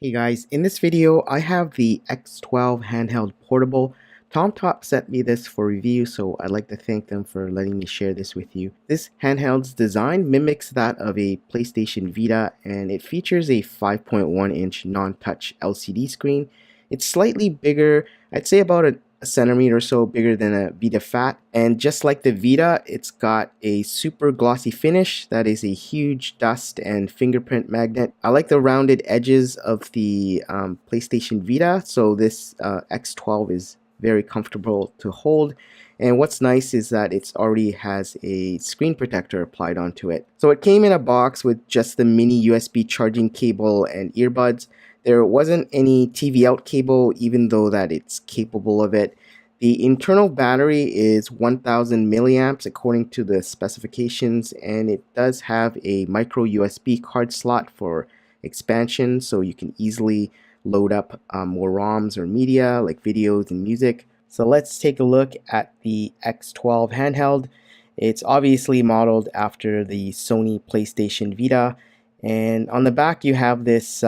Hey guys, in this video I have the X12 handheld portable. TomTop sent me this for review, so I'd like to thank them for letting me share this with you. This handheld's design mimics that of a PlayStation Vita, and it features a 5.1-inch non-touch LCD screen. It's slightly bigger, I'd say about a centimeter or so bigger than a Vita Fat, and just like the Vita, it's got a super glossy finish that is a huge dust and fingerprint magnet. I like the rounded edges of the PlayStation Vita, so this X12 is very comfortable to hold. And what's nice is that it already has a screen protector applied onto it. So it came in a box with just the mini USB charging cable and earbuds. There wasn't any TV out cable, even though that it's capable of it. The internal battery is 1000 milliamps according to the specifications, and it does have a micro USB card slot for expansion, so you can easily load up more ROMs or media like videos and music. So let's take a look at the X12 handheld. It's obviously modeled after the Sony PlayStation Vita, and on the back you have this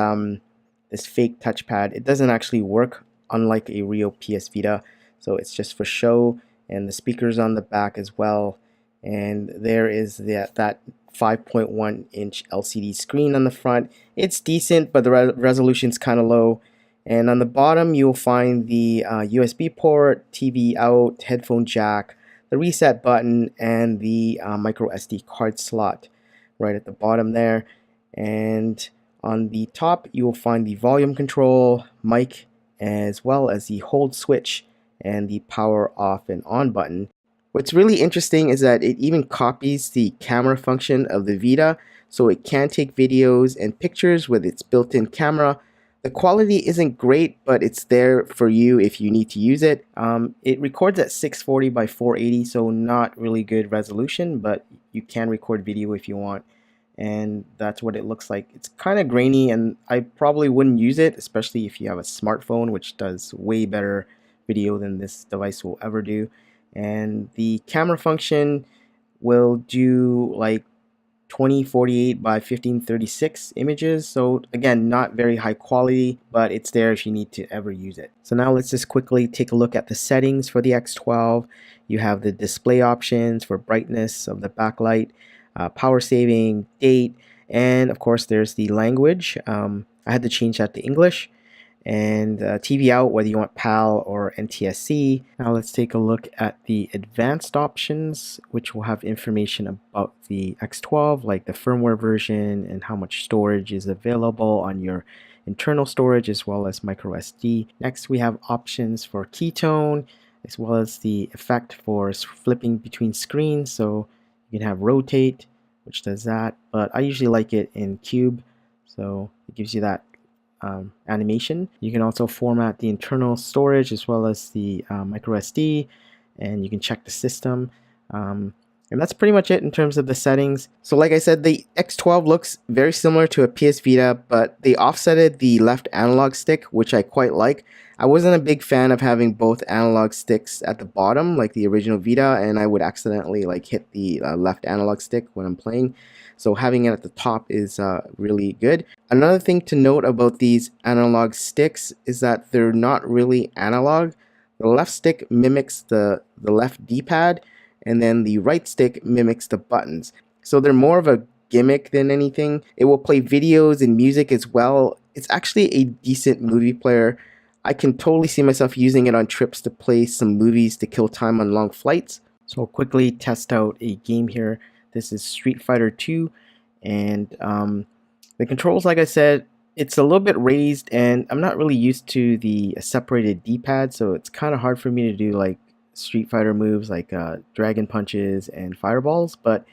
this fake touchpad. It doesn't actually work, unlike a real PS Vita, so it's just for show. And the speakers on the back as well, and there is that 5.1-inch LCD screen on the front. It's decent, but the resolution's kind of low. And on the bottom you'll find the USB port, TV out, headphone jack, the reset button, and the micro SD card slot right at the bottom there. And on the top you will find the volume control, mic, as well as the hold switch and the power off and on button. What's really interesting is that it even copies the camera function of the Vita, so it can take videos and pictures with its built-in camera. The quality isn't great, but it's there for you if you need to use it. It records at 640 by 480, so not really good resolution, but you can record video if you want. And that's what it looks like. It's kind of grainy, and I probably wouldn't use it, especially if you have a smartphone, which does way better video than this device will ever do. And the camera function will do like 2048 by 1536 images, so again, not very high quality, but it's there if you need to ever use it. So now let's just quickly take a look at the settings for the X12. You have the display options for brightness of the backlight, power saving, date, and of course there's the language. I had to change that to English. And TV out, whether you want PAL or NTSC. Now let's take a look at the advanced options, which will have information about the X12, like the firmware version and how much storage is available on your internal storage, as well as micro SD. Next we have options for keytone, as well as the effect for flipping between screens. So you can have rotate, which does that, but I usually like it in cube, so it gives you that animation. You can also format the internal storage as well as the micro SD, and you can check the system. And that's pretty much it in terms of the settings. So like I said, the X12 looks very similar to a PS Vita, but they offsetted the left analog stick, which I quite like. I wasn't a big fan of having both analog sticks at the bottom like the original Vita, and I would accidentally like hit the left analog stick when I'm playing. So having it at the top is really good. Another thing to note about these analog sticks is that they're not really analog. The left stick mimics the left D-pad, and then the right stick mimics the buttons. So they're more of a gimmick than anything. It will play videos and music as well. It's actually a decent movie player. I can totally see myself using it on trips to play some movies to kill time on long flights. So I'll quickly test out a game here. This is Street Fighter 2, and the controls, like I said, it's a little bit raised, and I'm not really used to the separated D-pad, so it's kind of hard for me to do like Street Fighter moves like dragon punches and fireballs, but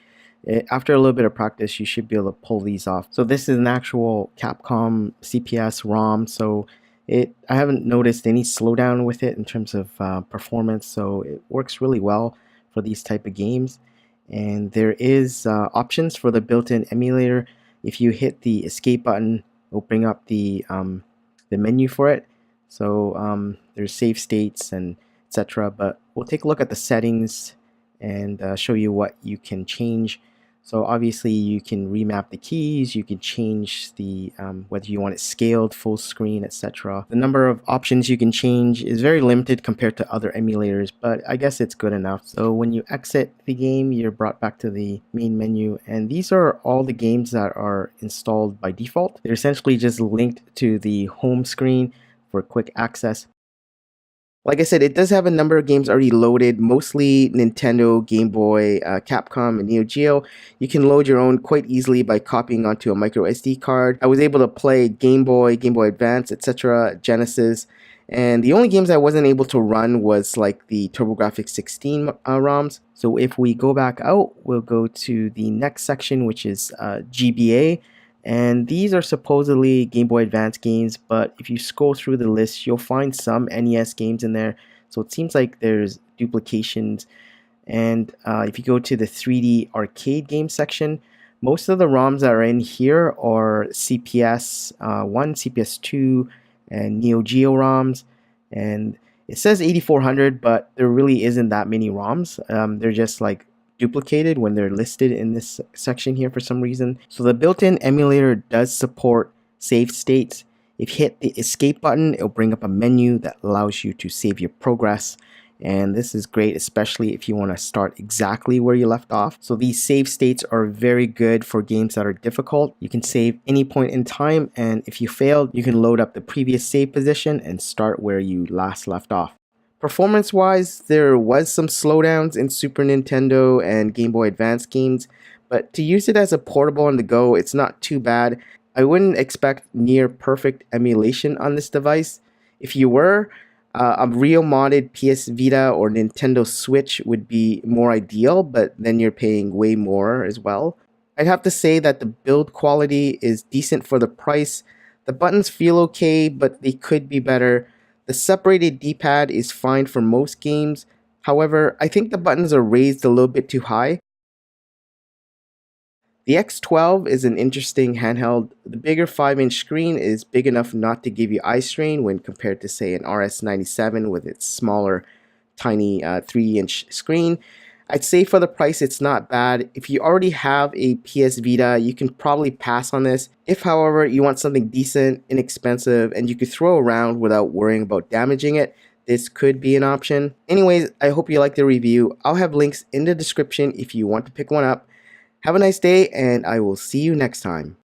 after a little bit of practice you should be able to pull these off. So this is an actual Capcom CPS ROM, so I haven't noticed any slowdown with it in terms of performance, so it works really well for these type of games. And there is options for the built-in emulator. If you hit the escape button, it'll bring up the menu for it. So there's save states and etc. But we'll take a look at the settings and show you what you can change. So obviously you can remap the keys, you can change the whether you want it scaled, full screen, etc. The number of options you can change is very limited compared to other emulators, but I guess it's good enough. So when you exit the game, you're brought back to the main menu, and these are all the games that are installed by default. They're essentially just linked to the home screen for quick access. Like I said, it does have a number of games already loaded, mostly Nintendo, Game Boy, Capcom, and Neo Geo. You can load your own quite easily by copying onto a micro SD card. I was able to play Game Boy, Game Boy Advance, etc., Genesis, and the only games I wasn't able to run was like the TurboGrafx 16 ROMs. So if we go back out, we'll go to the next section, which is GBA. And these are supposedly Game Boy Advance games, but if you scroll through the list, you'll find some NES games in there. So it seems like there's duplications. And if you go to the 3D arcade game section, most of the ROMs that are in here are CPS1, CPS2, and Neo Geo ROMs. And it says 8400, but there really isn't that many ROMs. They're just like duplicated when they're listed in this section here for some reason. So the built-in emulator does support save states. If you hit the escape button, it'll bring up a menu that allows you to save your progress. And this is great, especially if you want to start exactly where you left off. So these save states are very good for games that are difficult. You can save any point in time, and if you failed, you can load up the previous save position and start where you last left off. Performance-wise, there was some slowdowns in Super Nintendo and Game Boy Advance games, but to use it as a portable on the go, it's not too bad. I wouldn't expect near perfect emulation on this device. If you were, a real modded PS Vita or Nintendo Switch would be more ideal, but then you're paying way more as well. I'd have to say that the build quality is decent for the price. The buttons feel okay, but they could be better. The separated D-pad is fine for most games. However, I think the buttons are raised a little bit too high. The X12 is an interesting handheld. The bigger 5-inch screen is big enough not to give you eye strain when compared to, say, an RS97 with its smaller, tiny 3-inch screen. I'd say for the price, it's not bad. If you already have a PS Vita, you can probably pass on this. If, however, you want something decent, inexpensive, and you could throw around without worrying about damaging it, this could be an option. Anyways, I hope you liked the review. I'll have links in the description if you want to pick one up. Have a nice day, and I will see you next time.